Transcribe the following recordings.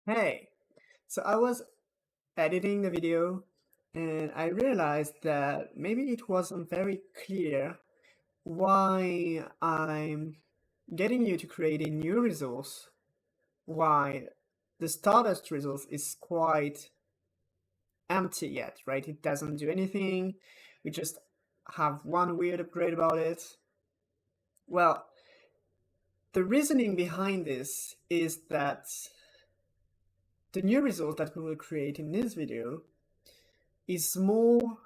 Hey, so I was editing the video and I realized that maybe it wasn't very clear why I'm getting you to create a new resource, why the Stardust resource is quite empty yet, right? It doesn't do anything. We just have one weird upgrade about it. Well, the reasoning behind this is that the new resource that we will create in this video is more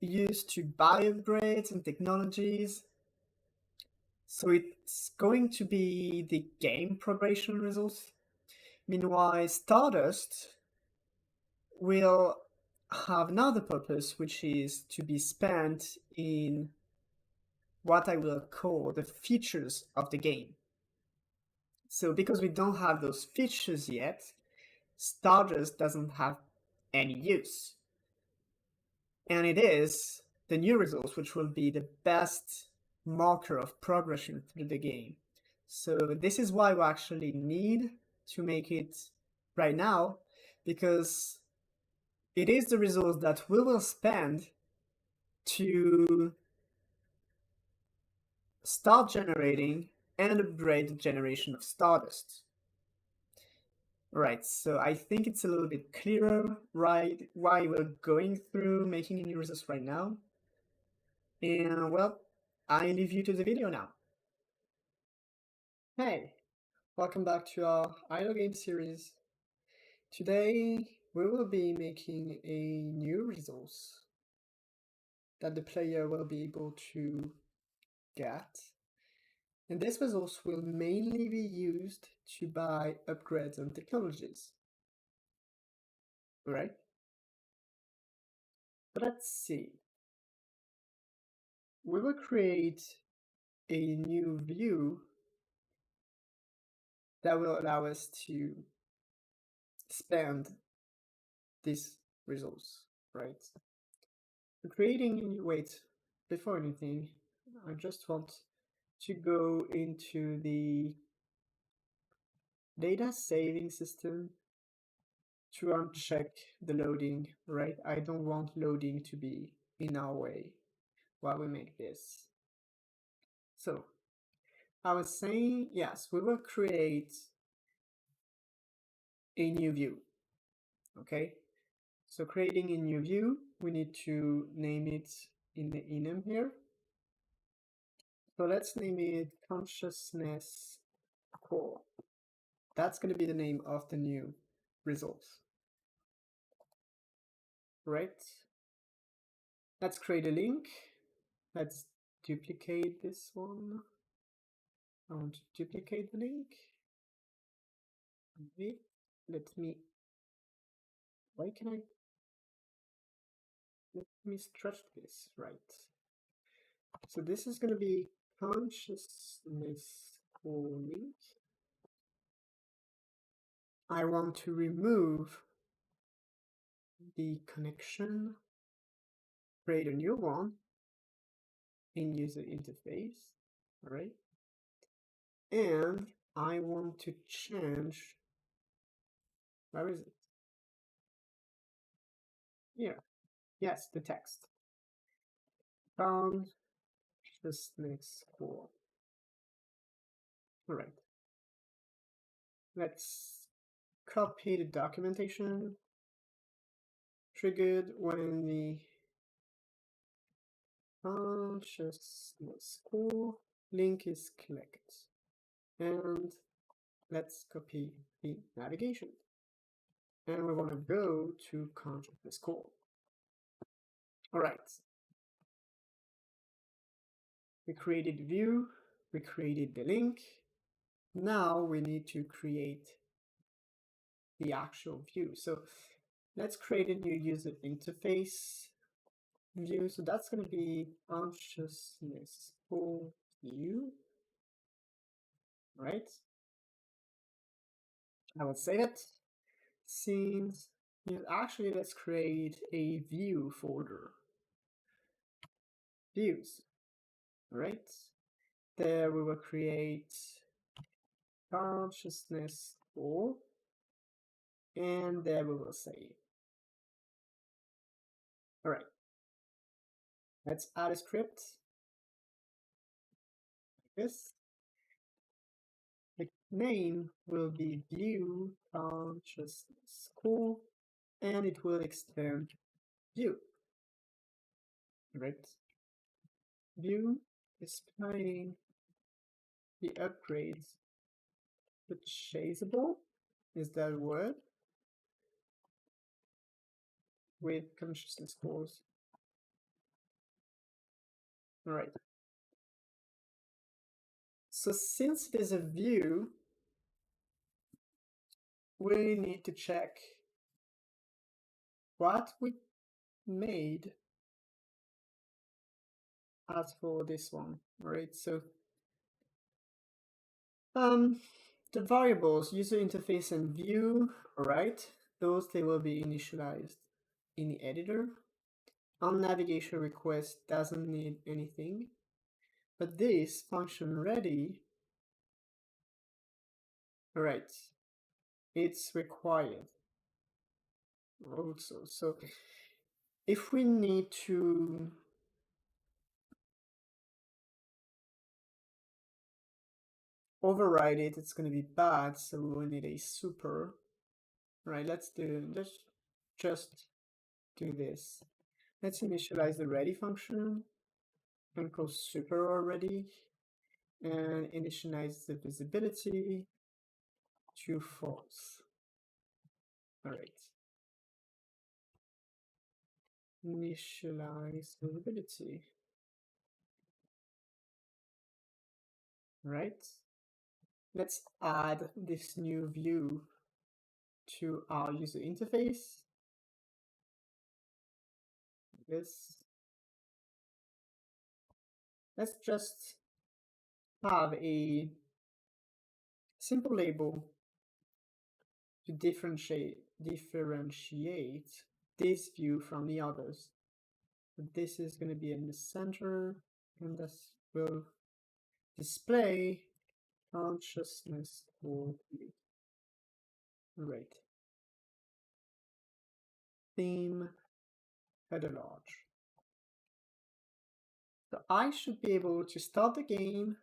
used to buy upgrades and technologies. So it's going to be the game progression resource. Meanwhile, Stardust will have another purpose, which is to be spent in what I will call the features of the game. So because we don't have those features yet, Stardust doesn't have any use. And it is the new resource which will be the best marker of progression through the game. So this is why we actually need to make it right now, because it is the resource that we will spend to start generating and upgrade the generation of Stardust. Right, so I think it's a little bit clearer, right, why we're going through making a new resource right now. And well, I leave you to the video now. Hey, welcome back to our idle game series. Today we will be making a new resource that the player will be able to get. And this resource will mainly be used to buy upgrades and technologies. Right? But let's see. We will create a new view that will allow us to spend this resource, right? Wait, before anything, I just want to go into the data saving system to uncheck the loading, right? I don't want loading to be in our way while we make this. So I was saying, yes, we will create a new view, okay? So creating a new view, we need to name it in the enum here. So let's name it consciousness core. That's going to be the name of the new resource. Right? Let's create a link. Let's duplicate this one. I want to duplicate the link. Wait, let me stretch this, right? So this is going to be consciousness core link. I want to remove the connection, create a new one in user interface, all right? And I want to change, where is it? Here, yes, the text. Consciousness core. All right. Let's copy the documentation. Triggered when the consciousness core link is clicked. And let's copy the navigation. And we want to go to consciousness core. All right. We created the view, we created the link. Now we need to create the actual view. So let's create a new user interface view. So that's going to be consciousness core view, right? I will save it. Scenes. Actually, let's create a view folder. Views, right? There we will create consciousness core. and there we will save. All right, let's add a script like this. The name will be view consciousness core, and it will extend view. Right? View displaying the upgrades purchasable, is that a word, with consciousness cores. All right. So since it is a view, we need to check what we made as for this one, right? So the variables user interface and view, right? Those they will be initialized in the editor. On navigation request doesn't need anything, but this function ready, right? It's required also. So if we need to override it, it's going to be bad. So we will need a super, right? Let's just do this. Let's initialize the ready function and call super already, and initialize the visibility to false. All right. Initialize visibility. Right. Let's add this new view to our user interface. This. Let's just have a simple label to differentiate this view from the others. This is going to be in the center, and this will display consciousness for view. Right. Theme header large. So I should be able to start the game.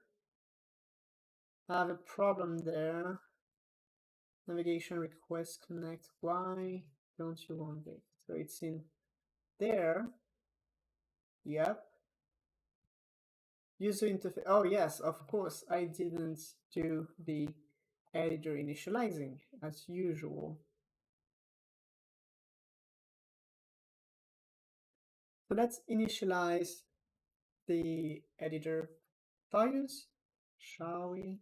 I have a problem there. Navigation request connect. Why don't you want it? So it's in there. Yep. User interface. Oh yes, of course, I didn't do the editor initializing as usual. So let's initialize the editor values, shall we?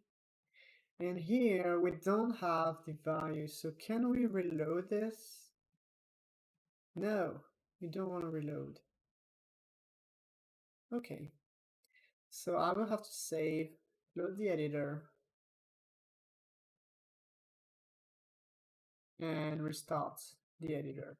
And here we don't have the values, so can we reload this? No, we don't want to reload. Okay, so I will have to save, load the editor, and restart the editor.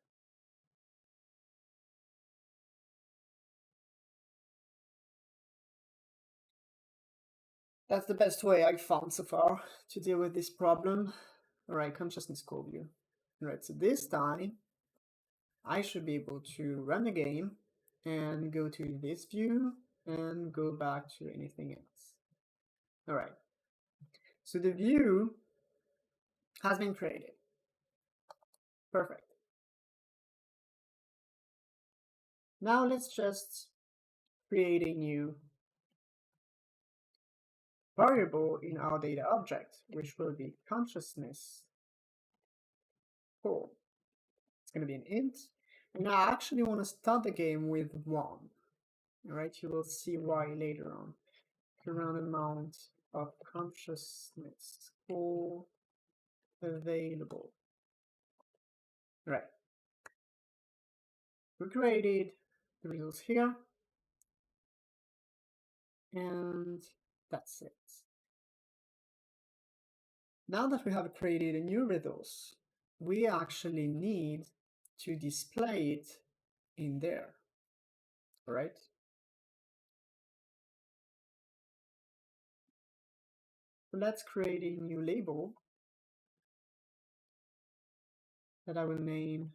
That's the best way I've found so far to deal with this problem. All right, consciousness core view. All right, so this time I should be able to run the game and go to this view and go back to anything else. All right, so the view has been created. Perfect. Now let's just create a new variable in our data object, which will be consciousness core. It's going to be an int. And I actually want to start the game with 1. All right, you will see why later on. Current amount of consciousness core available. Right. We created the results here. And that's it. Now that we have created a new results, we actually need to display it in there. All right. So let's create a new label. that I will name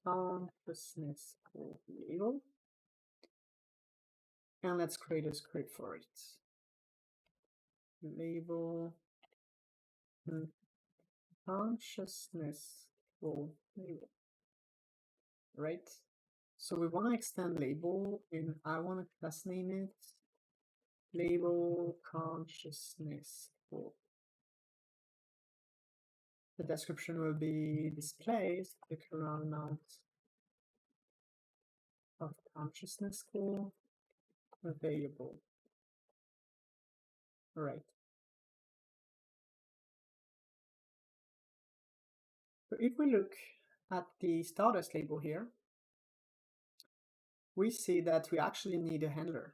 consciousness label. And let's create a script for it. Label consciousness label, right? So we want to extend label, and I want to class name it label consciousness. The description will be displays the current amount of consciousness score available. All right. So if we look at the status label here, we see that we actually need a handler.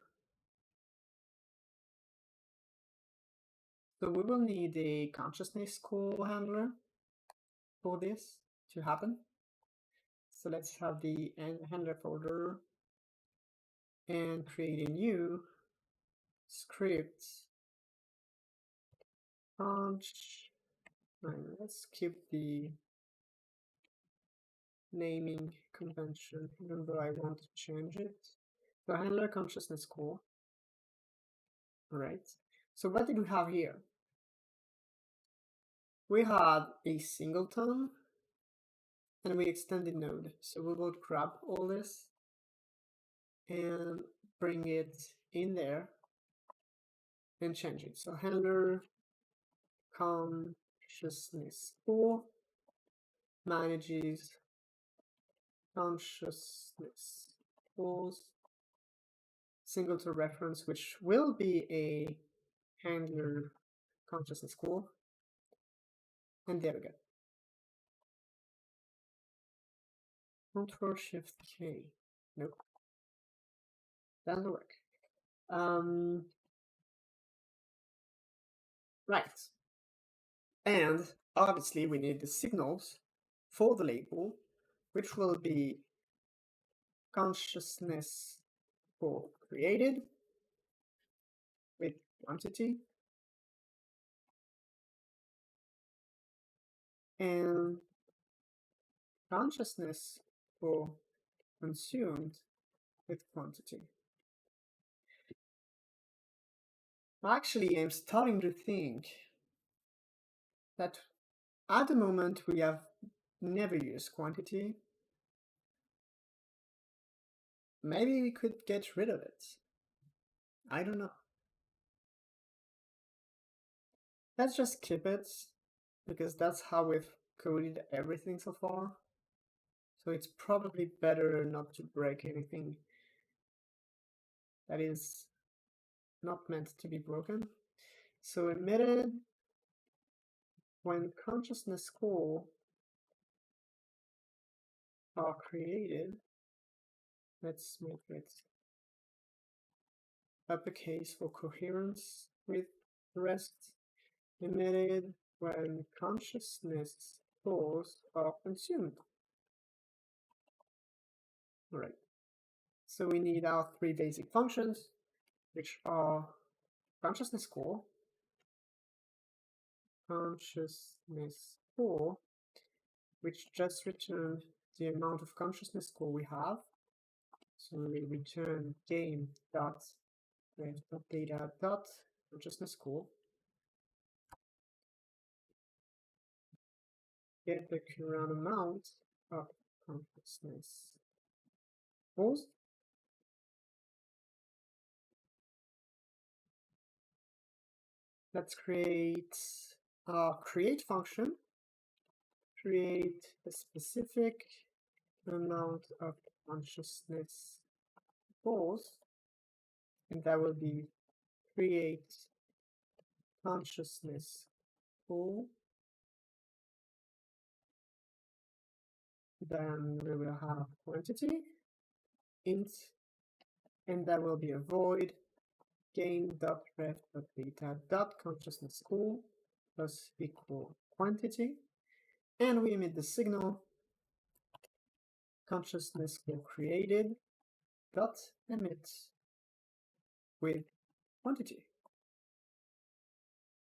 So we will need a consciousness score handler for this to happen. So let's have the handler folder and create a new script. Let's keep the naming convention, even though I want to change it. So handler consciousness score. All right. So what did we have here? We had a singleton and we extended node. So we will grab all this and bring it in there and change it. So handler consciousness score manages consciousness scores singleton reference, which will be a handler consciousness score. And there we go. Control Shift K. Nope. Doesn't work. Right. And obviously we need the signals for the label, which will be consciousness for created with quantity and consciousness for consumed with quantity. Actually, I'm starting to think that at the moment we have never used quantity. Maybe we could get rid of it. I don't know. Let's just keep it, because that's how we've coded everything so far. So it's probably better not to break anything that is not meant to be broken. So emitted when consciousness score are created, let's make it uppercase for coherence with the rest. Emitted when consciousness scores are consumed. All right. So we need our three basic functions, which are consciousness score, which just return the amount of consciousness score we have. So we return game.data.consciousness score. Get the current amount of consciousness scores. Let's create a create function. Create a specific amount of consciousness scores, and that will be create consciousness score. Then we will have quantity int, and that will be a void game.ref.data.consciousness score plus equal quantity, and we emit the signal consciousness score created dot emit with quantity,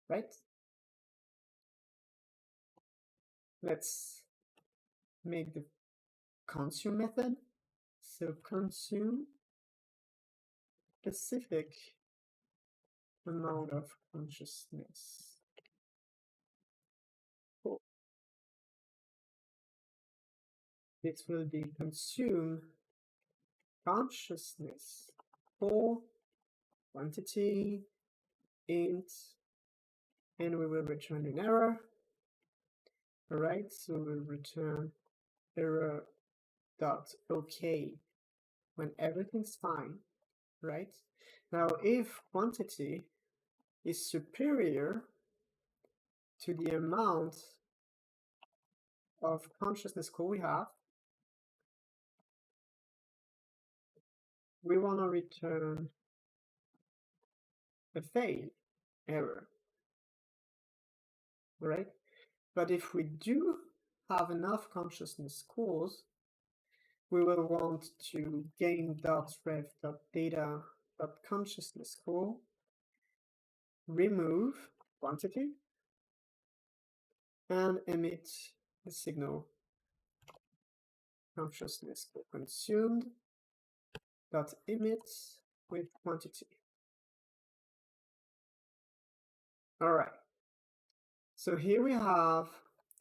right? Let's make the consume method. So consume specific amount of consciousness. Cool. It will be consume consciousness for quantity int, and we will return an error. All right, so we'll return error dot okay when everything's fine, right? Now, if quantity is superior to the amount of consciousness core we have, we want to return a fail error, right? But if we do have enough consciousness cores, we will want to game.ref.data.consciousness core, remove quantity, and emit the signal consciousness core consumed dot emit with quantity. All right. So here we have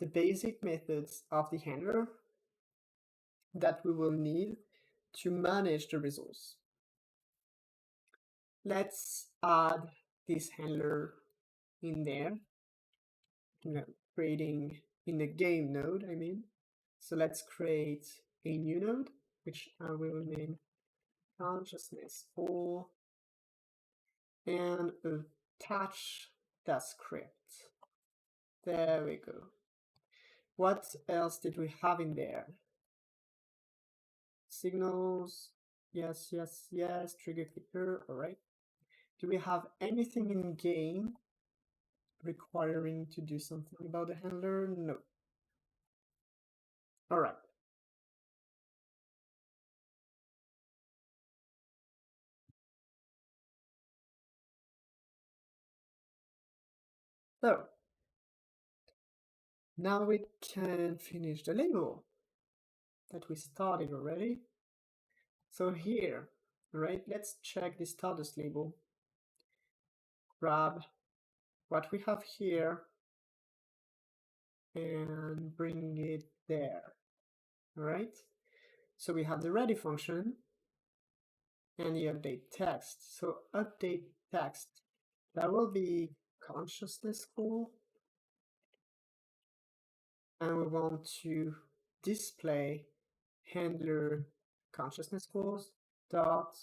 the basic methods of the handler that we will need to manage the resource. Let's add this handler in there, creating in the game node, I mean. So let's create a new node, which I will name consciousness 4, and attach that script. There we go. What else did we have in there? Signals, yes, yes, yes, trigger clicker, all right. Do we have anything in game requiring to do something about the handler? No. All right. So now we can finish the label that we started already. So here, right, let's check the status label. Grab what we have here and bring it there, all right? So we have the ready function and the update text. So update text, that will be consciousness core, and we want to display handler consciousness cores dot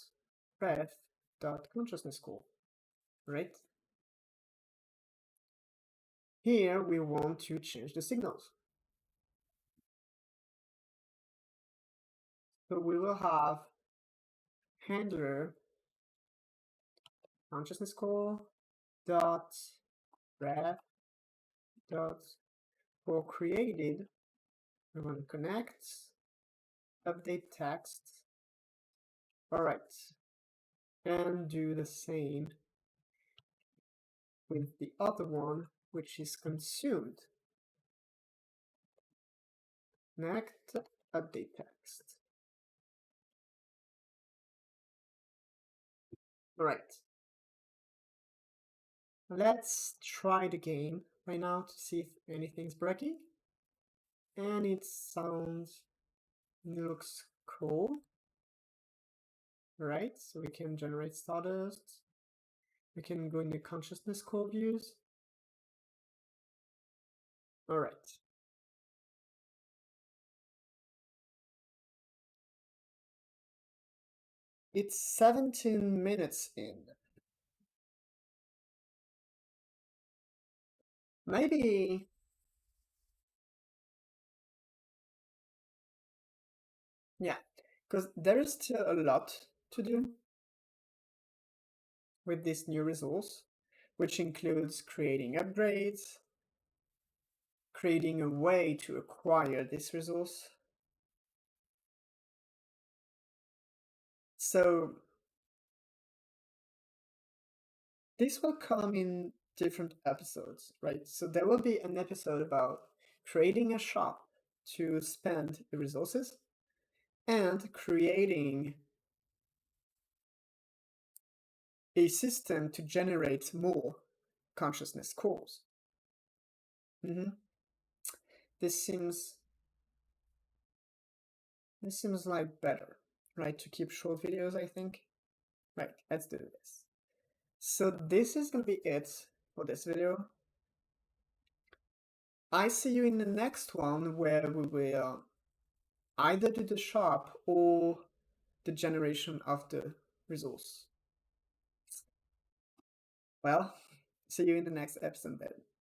ref dot consciousness core, right? Here we want to change the signals. So we will have handler consciousness core dot ref dot for created. We want to connect update text. All right, and do the same with the other one, which is consumed. Connect update text. All right. Let's try the game right now to see if anything's breaking. And it looks cool. Right, so we can generate stardust. We can go in the consciousness core views. All right. It's 17 minutes in. Maybe yeah, because there is still a lot to do with this new resource, which includes creating upgrades, creating a way to acquire this resource. So this will come in different episodes, right? So there will be an episode about creating a shop to spend the resources and creating a system to generate more consciousness cores. This seems like better, right? To keep short videos, I think. Right, let's do this. So this is gonna be it for this video. I see you in the next one where we will either do the sharp or the generation of the resource. Well, see you in the next episode then.